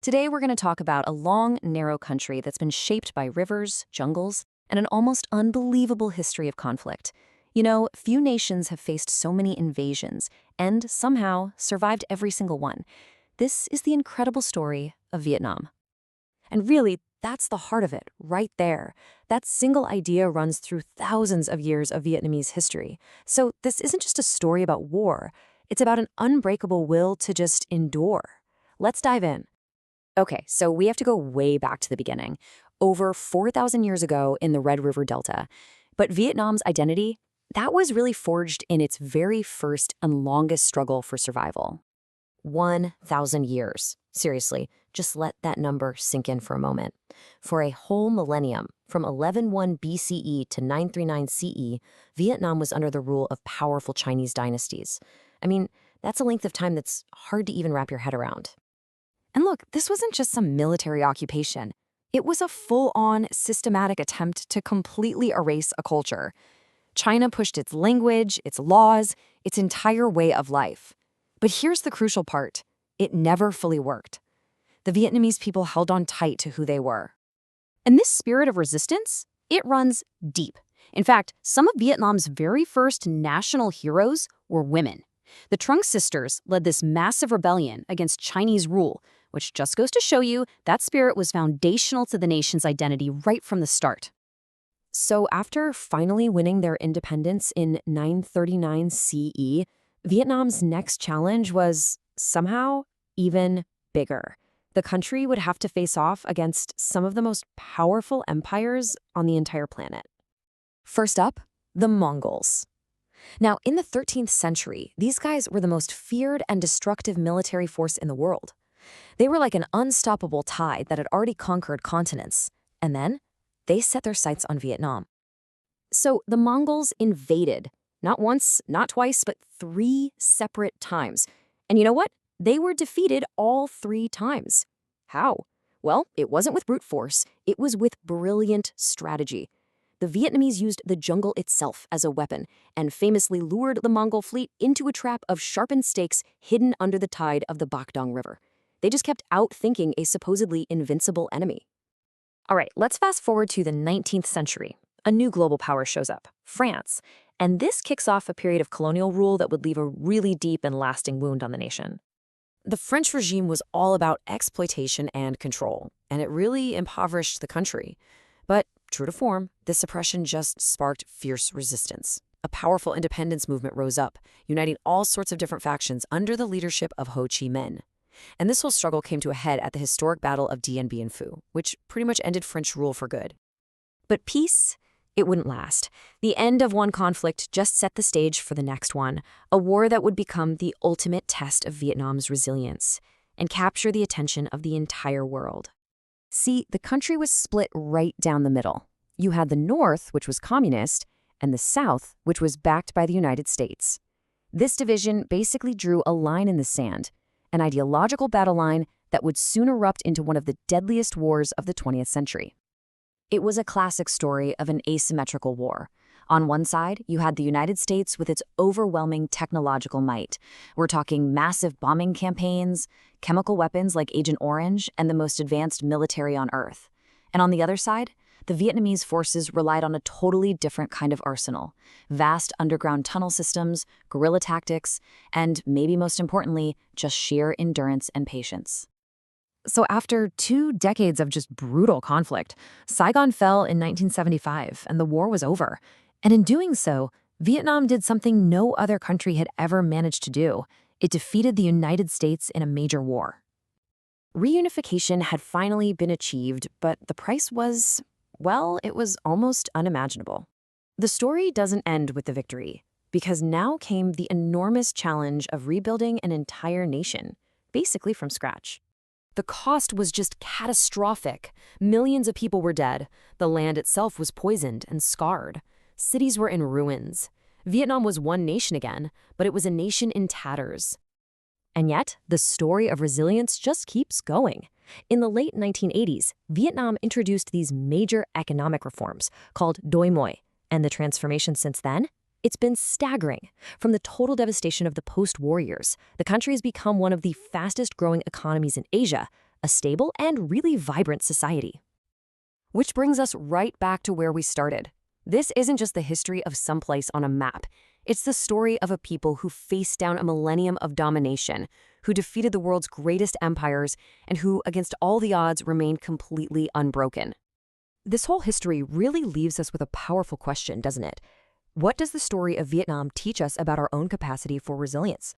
Today, we're going to talk about a long, narrow country that's been shaped by rivers, jungles, and an almost unbelievable history of conflict. You know, few nations have faced so many invasions and somehow survived every single one. This is the incredible story of Vietnam. And really, that's the heart of it, right there. That single idea runs through thousands of years of Vietnamese history. So this isn't just a story about war. It's about an unbreakable will to just endure. Let's dive in. Okay, so we have to go way back to the beginning, over 4,000 years ago in the Red River Delta. But Vietnam's identity, that was really forged in its very first and longest struggle for survival. 1,000 years. Seriously, just let that number sink in for a moment. For a whole millennium, from 1101 BCE to 939 CE, Vietnam was under the rule of powerful Chinese dynasties. I mean, that's a length of time that's hard to even wrap your head around. And look, this wasn't just some military occupation. It was a full-on, systematic attempt to completely erase a culture. China pushed its language, its laws, its entire way of life. But here's the crucial part. It never fully worked. The Vietnamese people held on tight to who they were. And this spirit of resistance, it runs deep. In fact, some of Vietnam's very first national heroes were women. The Trung sisters led this massive rebellion against Chinese rule, which just goes to show you that spirit was foundational to the nation's identity right from the start. So after finally winning their independence in 939 CE, Vietnam's next challenge was somehow even bigger. The country would have to face off against some of the most powerful empires on the entire planet. First up, the Mongols. Now, in the 13th century, these guys were the most feared and destructive military force in the world. They were like an unstoppable tide that had already conquered continents. And then, they set their sights on Vietnam. So the Mongols invaded, not once, not twice, but 3 separate times. And you know what? They were defeated all 3 times. How? Well, it wasn't with brute force. It was with brilliant strategy. The Vietnamese used the jungle itself as a weapon and famously lured the Mongol fleet into a trap of sharpened stakes hidden under the tide of the Bac Dong River. They just kept outthinking a supposedly invincible enemy. All right, let's fast forward to the 19th century. A new global power shows up, France, and this kicks off a period of colonial rule that would leave a really deep and lasting wound on the nation. The French regime was all about exploitation and control, and it really impoverished the country. But true to form, this oppression just sparked fierce resistance. A powerful independence movement rose up, uniting all sorts of different factions under the leadership of Ho Chi Minh. And this whole struggle came to a head at the historic Battle of Dien Bien Phu, which pretty much ended French rule for good. But peace, it wouldn't last. The end of one conflict just set the stage for the next one, a war that would become the ultimate test of Vietnam's resilience and capture the attention of the entire world. See, the country was split right down the middle. You had the North, which was communist, and the South, which was backed by the United States. This division basically drew a line in the sand, an ideological battle line that would soon erupt into one of the deadliest wars of the 20th century. It was a classic story of an asymmetrical war. On one side, you had the United States with its overwhelming technological might. We're talking massive bombing campaigns, chemical weapons like Agent Orange, and the most advanced military on Earth. And on the other side, the Vietnamese forces relied on a totally different kind of arsenal: vast underground tunnel systems, guerrilla tactics, and maybe most importantly, just sheer endurance and patience. So after 2 decades of just brutal conflict, Saigon fell in 1975 and the war was over. And in doing so, Vietnam did something no other country had ever managed to do. It defeated the United States in a major war. Reunification had finally been achieved, but the price was, well, it was almost unimaginable. The story doesn't end with the victory, because now came the enormous challenge of rebuilding an entire nation, basically from scratch. The cost was just catastrophic. Millions of people were dead. The land itself was poisoned and scarred. Cities were in ruins. Vietnam was one nation again, but it was a nation in tatters. And yet, the story of resilience just keeps going. In the late 1980s, Vietnam introduced these major economic reforms called Doi Moi, and the transformation since then? It's been staggering. From the total devastation of the post-war years, the country has become one of the fastest-growing economies in Asia, a stable and really vibrant society. Which brings us right back to where we started. This isn't just the history of some place on a map. It's the story of a people who faced down a millennium of domination, who defeated the world's greatest empires, and who, against all the odds, remained completely unbroken. This whole history really leaves us with a powerful question, doesn't it? What does the story of Vietnam teach us about our own capacity for resilience?